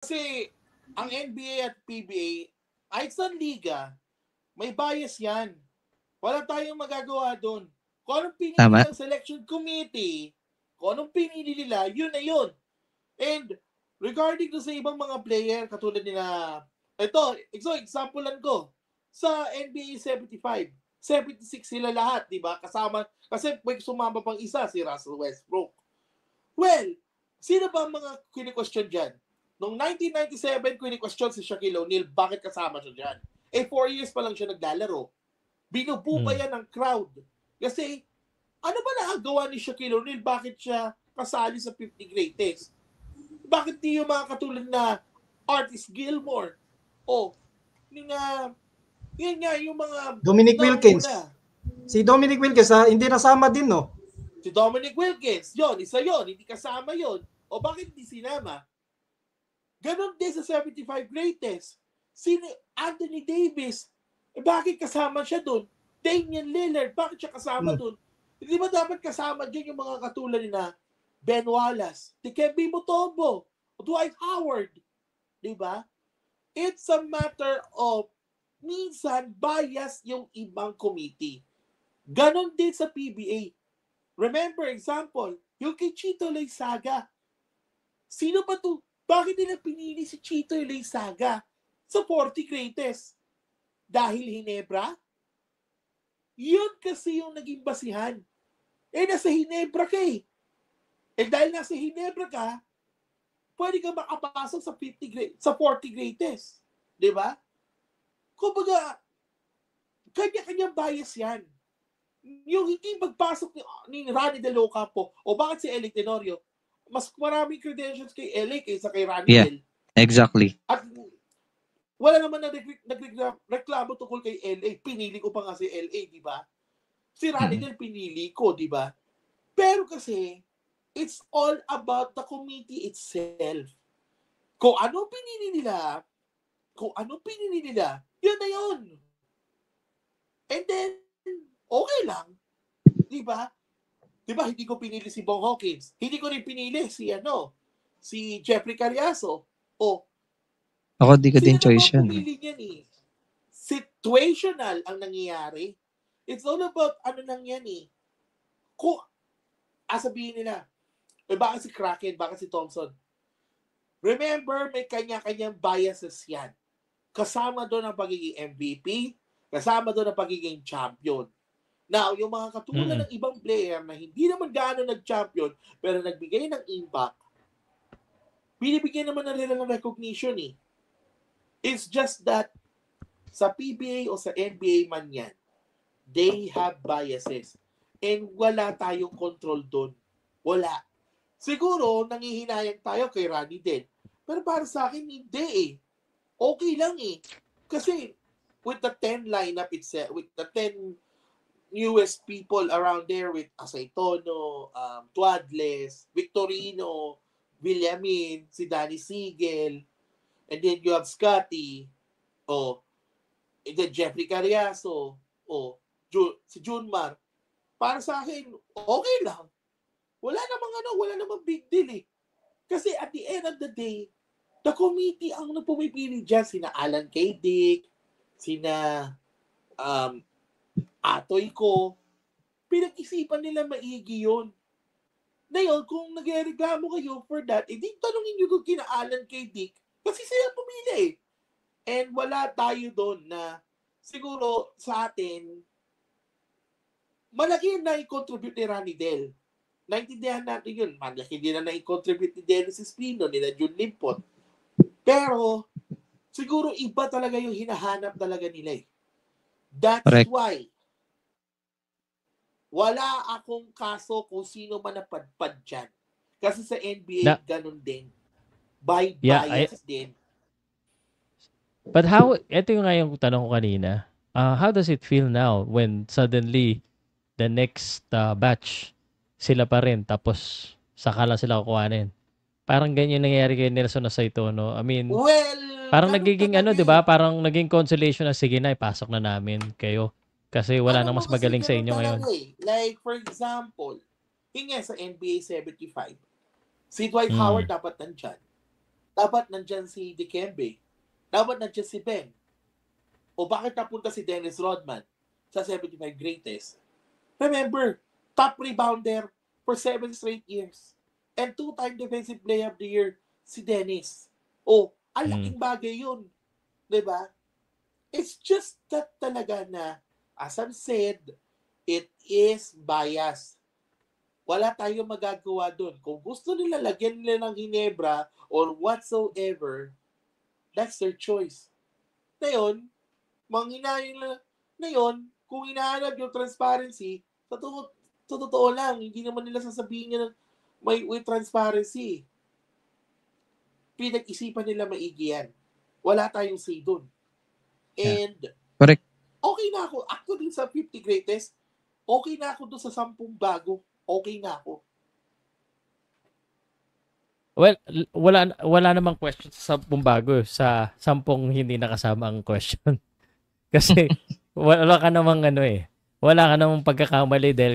Kasi ang NBA at PBA, ay sa liga, may bias yan. Wala tayong magagawa doon. Kung anong pinili Tama? ng selection committee, kung anong pinili nila, yun na yun. And regarding to sa ibang mga player, katulad nila, ito, examplean ko, sa NBA 75, 76 sila lahat, di ba? Kasama, kasi may sumama pang isa, si Russell Westbrook. Well, sino ba ang mga kini-question dyan? Noong 1997, kini-question si Shaquille O'Neal, bakit kasama siya dyan? 4 years pa lang siya naglalaro. Binubuka yan ng crowd. Kasi, ano ba nakagawa ni Shaquille O'Neal? Bakit siya kasali sa 50 greatest? Bakit di yung mga katulad na Artis Gilmore? O, yun nga, yung mga Dominic Wilkins. nauna. Si Dominic Wilkins, hindi nasama din, no? Si Dominic Wilkins, isa yon, hindi kasama yon. O bakit hindi sinama? Ganon din sa 75 greatest. Si Anthony Davis, bakit kasama siya doon? Damian Lillard, bakit siya kasama doon? Hindi ba dapat kasama dyan yung mga katulad na Ben Wallace, Dikembe Mutombo, Dwight Howard? Diba? It's a matter of minsan bias yung ibang committee. Ganon din sa PBA. Remember, example, yung kay Chito Loizaga. Sino ba to? Bakit nila pinili si Chito Loizaga sa 40 greatest? Dahil Hinebra? Yun kasi yung naging basihan. Nasa Hinebra ka eh. Dahil nasa Hinebra ka, pwede ka makapasok sa 40 greatest. Diba? Kumbaga, kanya-kanyang bias yan. Yung hindi magpasok ni Ronnie De Locampo o bakit si Elic Tenorio, mas maraming credentials kay Elic kaysa kay Ronnie Del. Exactly. At wala naman na nagreklamo tungkol kay LA. Pinili ko pa nga si LA, di ba? Si Ronnie Del pinili ko, di ba? Pero kasi, it's all about the committee itself. Kung ano pinili nila, yun na yun. And then, okay lang. Di ba? Di ba, hindi ko pinili si Bong Hawkins. Hindi ko rin pinili si Jeffrey Cariaso. Ako di ko din choice yan. Pumili niyan eh. Situational ang nangyayari. It's all about nang yan eh. Kung, sabihin nila, bakit si Kraken, bakit si Thompson? Remember, may kanya-kanyang biases yan. Kasama doon ang pagiging MVP, kasama doon ang pagiging champion. Now, yung mga katulad ng ibang player na hindi naman gaano nag-champion, pero nagbigay ng impact, binibigyan naman na nila ng recognition eh. It's just that sa PBA o sa NBA man yan, they have biases. And wala tayong control doon. Wala. Siguro, nangihinayang tayo kay Ronnie Del. Pero para sa akin, hindi eh. Okay lang eh. Kasi, with the 10 lineup itself, with the 10 newest people around there with Aceitono, Tuadles, Victorino, Villamin, si Danny Sigel, and then you have Scotty, and then Jeffrey Cariaso, si Junmar. Para sa akin, okay lang. Wala namang big deal eh. Kasi at the end of the day, the committee ang pumipili dyan, sina Alan K. Dick, sina Atoy ko, pinag-isipan nila maigi yun. Ngayon, kung nagreklamo kayo for that, di tanongin nyo kung kina Alan K. Dick, kasi sila pumili eh. And wala tayo doon na siguro sa atin, malaki na i-contribute ni Ronnie Del. Naintindihan natin yun. Malaki din na i-contribute ni Dennis Espino, nila Jun Limpot. Pero, siguro iba talaga yung hinahanap talaga nila eh. That's Correct. why, wala akong kaso kung sino man napadpad dyan. Kasi sa NBA, ganun din. By bias din. But ito yung nga yung tanong ko kanina. How does it feel now when suddenly the next batch, sila pa rin, tapos saka lang sila kukuhanin? Parang ganyan nangyayari kay Nelson Aceitono. I mean, parang nagiging di ba? Parang naging consolation na, sige na, ipasok na namin kayo. Kasi wala nang mas magaling sa inyo ngayon. Like, for example, sa NBA 75, si Dwight Howard dapat nandyan. Dapat nandyan si Dikembe. Dapat nandyan si Ben. O bakit napunta si Dennis Rodman sa 75 greatest? Remember, top rebounder for 7 straight years. And 2-time defensive player of the year si Dennis. O, ang laking bagay yun. Diba? It's just that talaga na, as I've said, it is bias. Wala tayong magagawa dun. Kung gusto nila lagyan nila ng Ginebra or whatsoever, that's their choice. Ngayon, kung hinahanap yung transparency, sa totoo lang, hindi naman nila sasabihin niya na may transparency. Pinag-isipan nila maigi yan. Wala tayong say dun. And, Correct. okay na ako. Ako dun sa 50 greatest, okay na ako dun sa 10 bago. Okay na ako. Well, wala namang question sa 10 bago, sa 10 hindi nakasama ang question. Kasi wala ka namang wala ka namang pagkakamali dahil